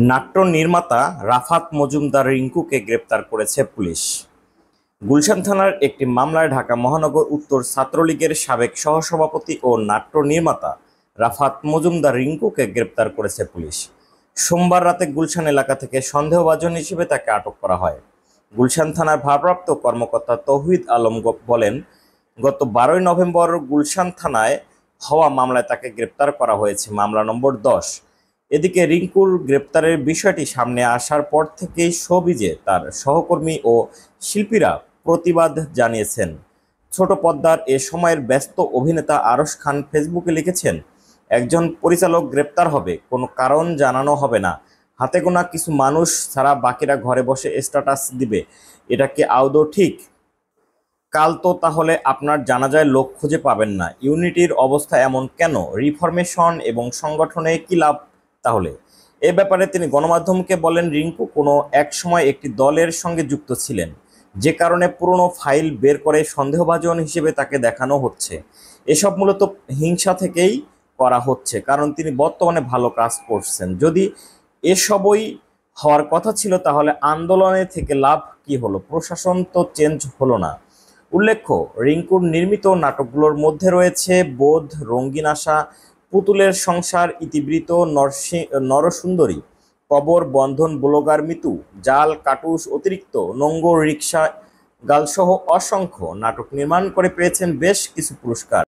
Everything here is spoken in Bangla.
নাট্য নির্মাতা রাফাত মজুমদার রিংকুকে গ্রেপ্তার করেছে পুলিশ। গুলশান থানার একটি মামলায় ঢাকা মহানগর উত্তর ছাত্রলীগের সাবেক সহসভাপতি ও নাট্য নির্মাতা রাফাত মজুমদার রিংকুকে গ্রেপ্তার করেছে পুলিশ। সোমবার রাতে গুলশান এলাকা থেকে সন্দেহভাজন হিসেবে তাকে আটক করা হয়। গুলশান থানার ভারপ্রাপ্ত কর্মকর্তা তৌহিদ আলম বলেন, গত 12 নভেম্বর গুলশান থানায় হওয়া মামলায় তাকে গ্রেপ্তার করা হয়েছে, মামলা নম্বর 10। এদিকে রিংকুর গ্রেপ্তারের বিষয়টি সামনে আসার পর থেকেই শোবিজে তার সহকর্মী ও শিল্পীরা প্রতিবাদ জানিয়েছেন। ছোট পর্দার এ সময়ের ব্যস্ত অভিনেতা আরশ খান ফেসবুকে লিখেছেন, একজন পরিচালক গ্রেপ্তার হবে, কোনো কারণ জানানো হবে না, হাতে গোনা কিছু মানুষ ছাড়া বাকিরা ঘরে বসে স্ট্যাটাস দিবে, এটা কি আদৌ ঠিক? কাল তো তাহলে আপনার জানাজায় লোক খুঁজে পাবেন না। ইউনিটির অবস্থা এমন কেন? রিফরমেশন এবং সংগঠনে কি লাভ তাহলে? এ ব্যাপারে তিনি গণমাধ্যমকে বলেন, রিংকু কোনো এক সময় একটি দলের সঙ্গে যুক্ত ছিলেন, যে কারণে পুরনো ফাইল বের করে সন্দেহভাজন হিসেবে তাকে দেখানো হচ্ছে। এসব মূলত হিংসা থেকেই করা হচ্ছে, কারণ তিনি বর্তমানে ভালো কাজ করছেন। যদি এসবই হওয়ার কথা ছিল তাহলে আন্দোলনে থেকে লাভ কি হলো? প্রশাসন তো চেঞ্জ হলো না। উল্লেখ্য, রিংকুর নির্মিত নাটকগুলোর মধ্যে রয়েছে বোধ, রঙিন আশা, পুতুলের সংসার, ইতিবৃত্ত, নরসুন্দরী, কবর, বন্ধন, ব্লগার মিতু, জাল, কাটুস, অতিরিক্ত, নোঙ্গর, রিকশা গার্লসহ অসংখ্য নাটক নির্মাণ করে পেয়েছেন বেশ কিছু পুরস্কার।